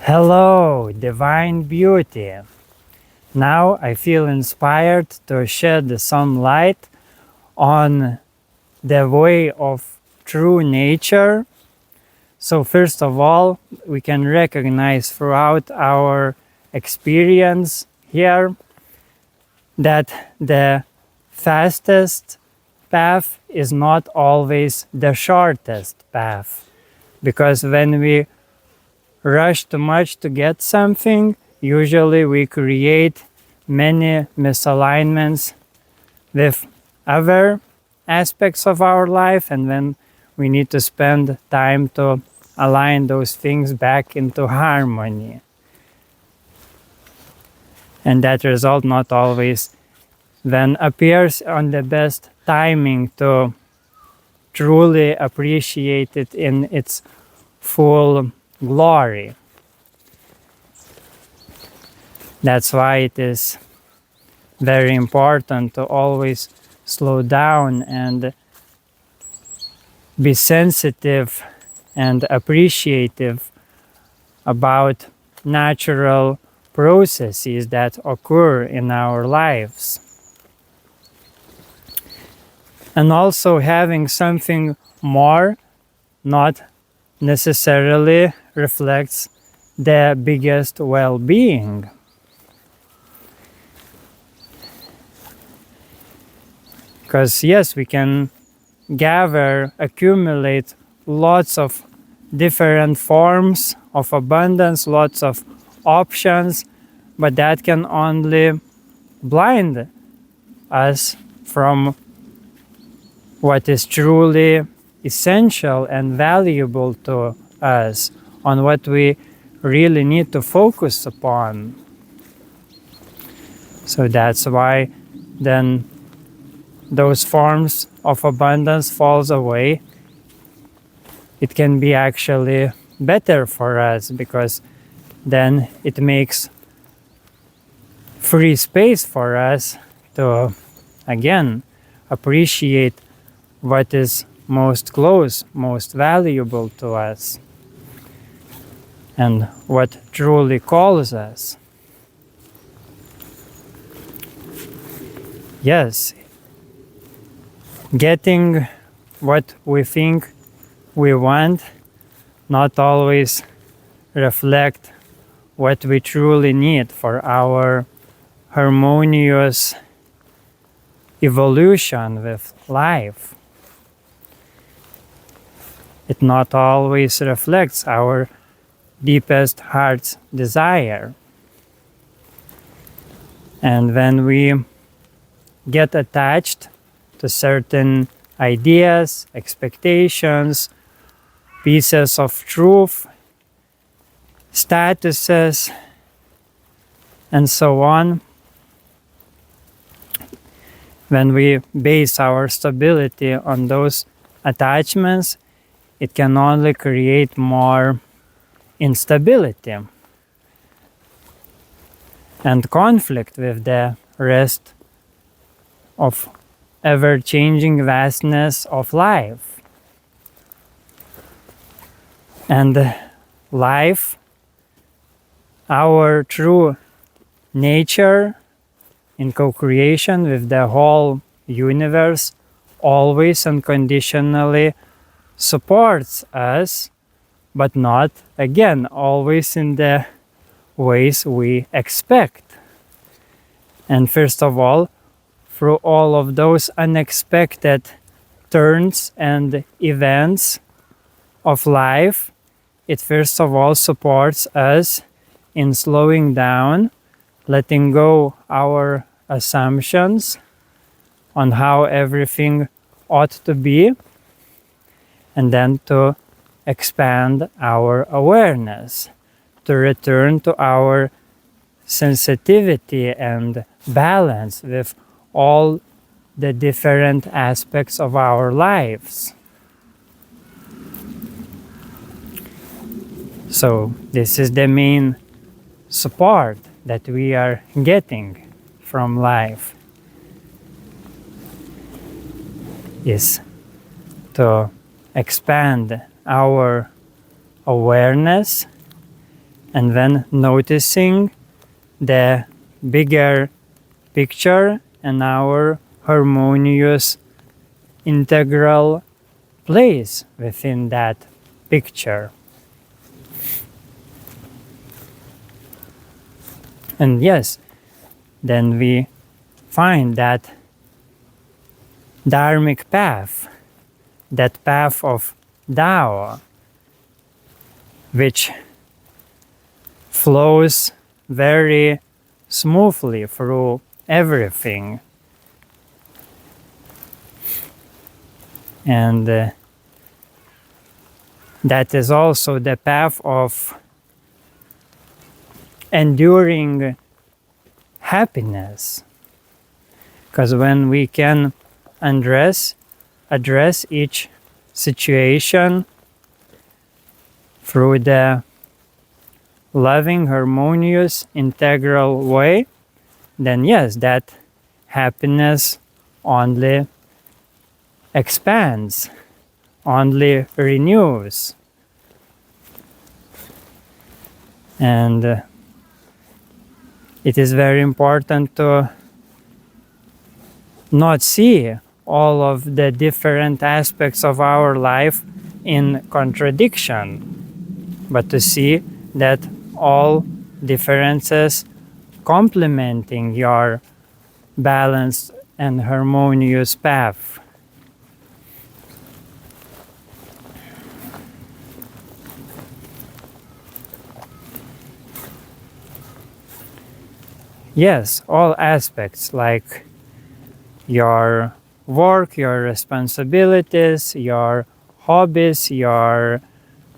Hello, divine beauty. Now I feel inspired to shed some light on the way of true nature. So first of all, we can recognize throughout our experience here that the fastest path is not always the shortest path. Because when we rush too much to get something, usually we create many misalignments with other aspects of our life, and then we need to spend time to align those things back into harmony. And that result not always then appears on the best timing to truly appreciate it in its full glory. That's why it is very important to always slow down and be sensitive and appreciative about natural processes that occur in our lives. And also having something more not necessarily reflects the biggest well-being. Because yes, we can gather, accumulate lots of different forms of abundance, lots of options, but that can only blind us from what is truly essential and valuable to us, on what we really need to focus upon. So that's why then those forms of abundance falls away. It can be actually better for us, because then it makes free space for us to again appreciate what is most close, most valuable to us, and what truly calls us. Yes, getting what we think we want not always reflect what we truly need for our harmonious evolution with life. It not always reflects our deepest heart's desire. And when we get attached to certain ideas, expectations, pieces of truth, statuses, and so on, when we base our stability on those attachments, it can only create more instability and conflict with the rest of ever-changing vastness of life. And life, our true nature in co-creation with the whole universe, always unconditionally supports us, but not, again, always in the ways we expect. And first of all, through all of those unexpected turns and events of life, it first of all supports us in slowing down, letting go our assumptions on how everything ought to be, and then to expand our awareness, to return to our sensitivity and balance with all the different aspects of our lives. So this is the main support that we are getting from life, is to expand our awareness and then noticing the bigger picture and our harmonious integral place within that picture. And yes, then we find that dharmic path, that path of Tao, which flows very smoothly through everything. And that is also the path of enduring happiness. Because when we can address each situation through the loving, harmonious, integral way, then yes, that happiness only expands, only renews. And it is very important to not see all of the different aspects of our life in contradiction, but to see that all differences complementing your balanced and harmonious path. Yes, all aspects like your work, your responsibilities, your hobbies, your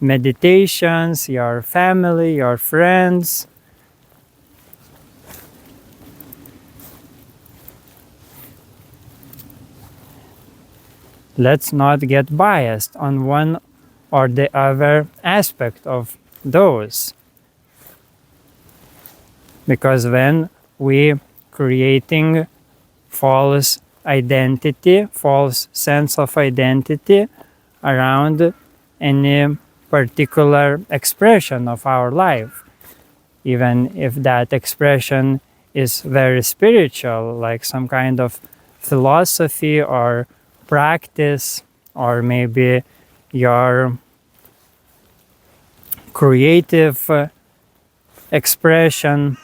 meditations, your family, your friends. Let's not get biased on one or the other aspect of those. Because when we creating false identity, false sense of identity around any particular expression of our life, even if that expression is very spiritual, like some kind of philosophy or practice, or maybe your creative expression.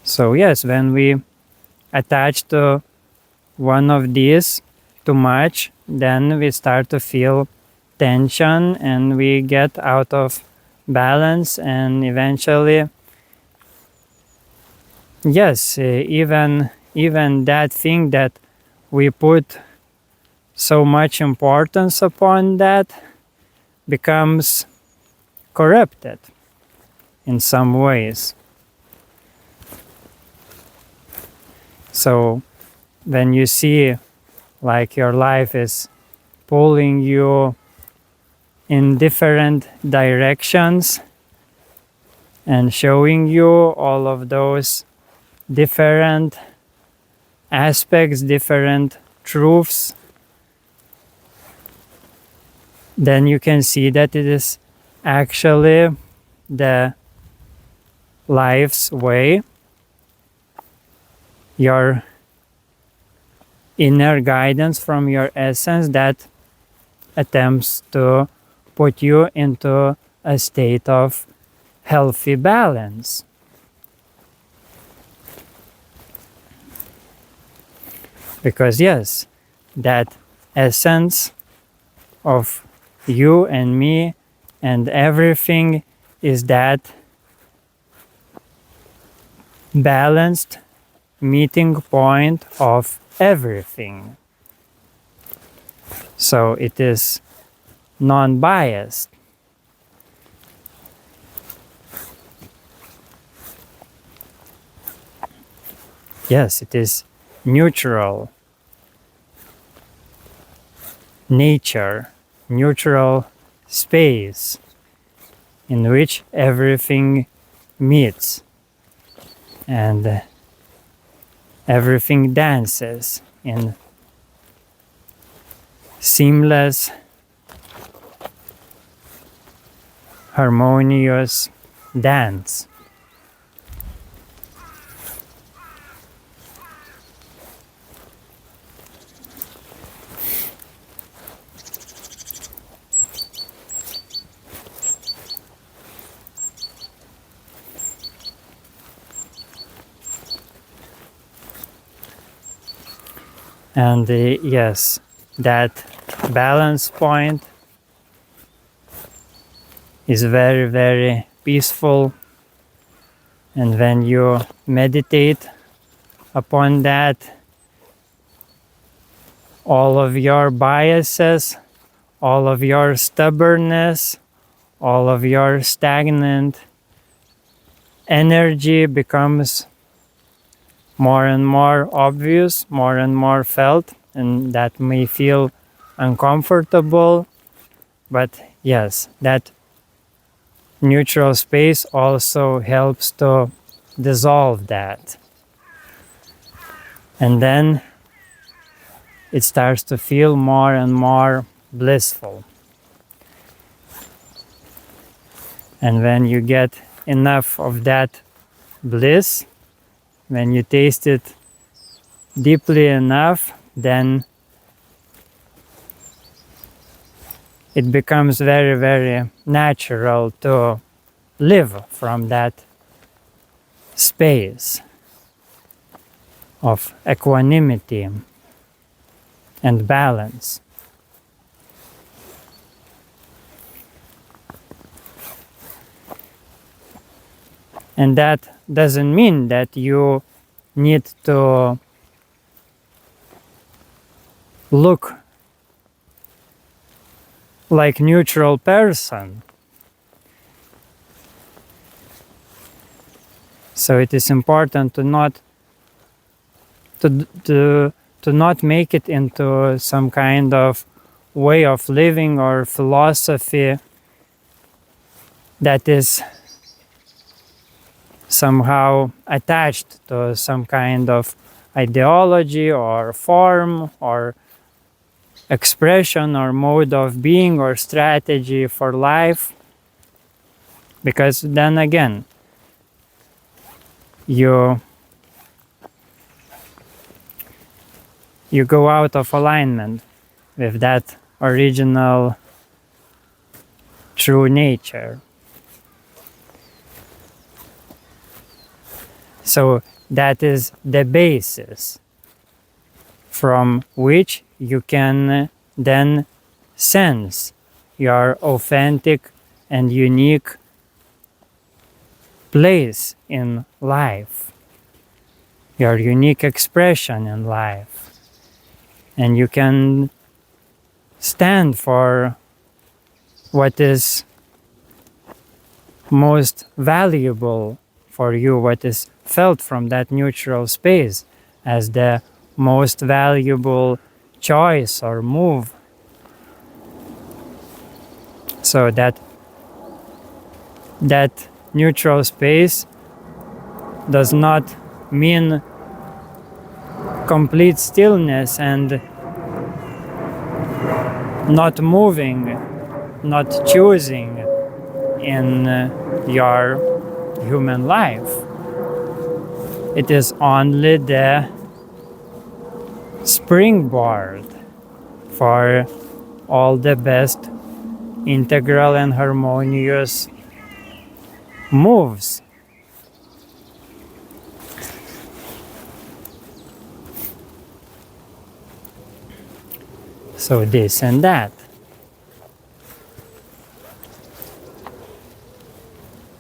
So yes, when we attach to one of these too much, then we start to feel tension and we get out of balance, and eventually, yes, even that thing that we put so much importance upon, that becomes corrupted in some ways. So when you see like your life is pulling you in different directions and showing you all of those different aspects, different truths, then you can see that it is actually the life's way, your inner guidance from your essence that attempts to put you into a state of healthy balance. Because yes, that essence of you and me and everything is that balanced meeting point of everything. So it is non-biased. Yes, it is neutral nature, neutral space in which everything meets and everything dances in seamless harmonious dance. And yes, that balance point is very, very peaceful. And when you meditate upon that, all of your biases, all of your stubbornness, all of your stagnant energy becomes more and more obvious, more and more felt, and that may feel uncomfortable. But yes, that neutral space also helps to dissolve that. And then it starts to feel more and more blissful. And when you get enough of that bliss, when you taste it deeply enough, then it becomes very, very natural to live from that space of equanimity and balance. And that doesn't mean that you need to look like neutral person. So it is important to not make it into some kind of way of living or philosophy that is somehow attached to some kind of ideology or form or expression or mode of being or strategy for life, because then again you go out of alignment with that original true nature. So that is the basis from which you can then sense your authentic and unique place in life, your unique expression in life. And you can stand for what is most valuable for you, what is felt from that neutral space as the most valuable choice or move. So that neutral space does not mean complete stillness and not moving, not choosing in your human life. It is only the springboard for all the best integral and harmonious moves. So this and that.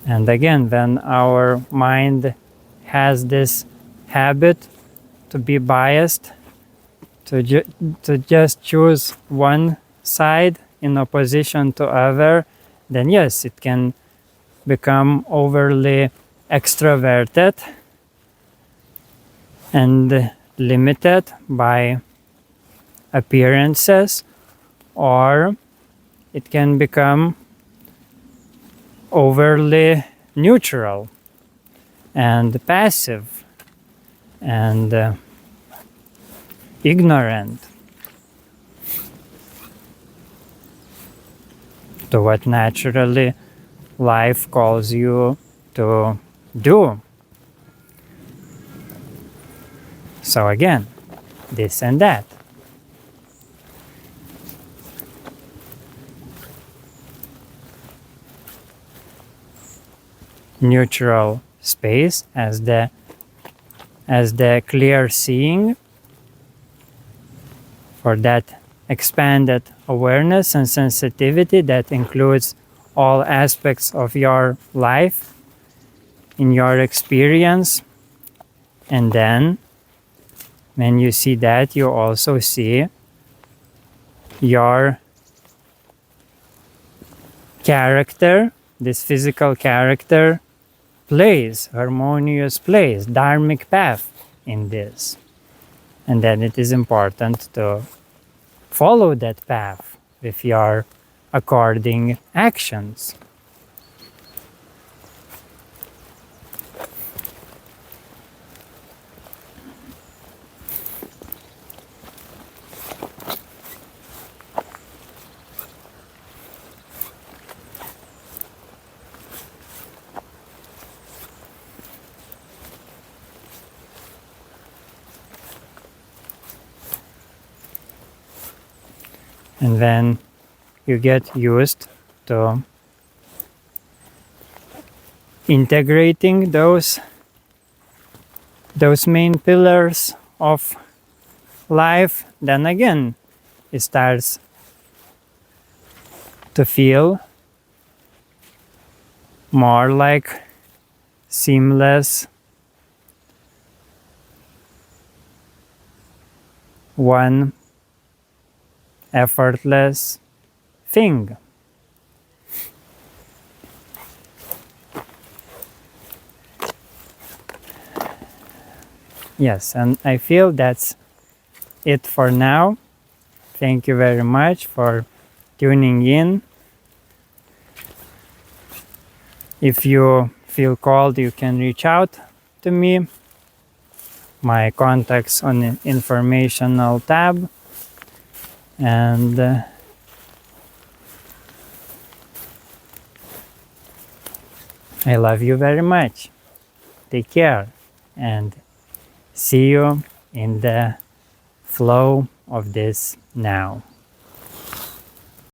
And again, when our mind has this habit to be biased, to just choose one side in opposition to other, then yes, it can become overly extroverted and limited by appearances, or it can become overly neutral and passive and ignorant to what naturally life calls you to do. So again, this and that. Neutral space as the clear seeing for that expanded awareness and sensitivity that includes all aspects of your life in your experience. And then when you see that, you also see your character, this physical character plays, harmonious plays, dharmic path in this. And then it is important to follow that path with your according actions. And then you get used to integrating those main pillars of life, then again it starts to feel more like seamless, one effortless thing. Yes, and I feel that's it for now. Thank you very much for tuning in. If you feel called, you can reach out to me. My contacts on the informational tab. And I love you very much. Take care and see you in the flow of this now.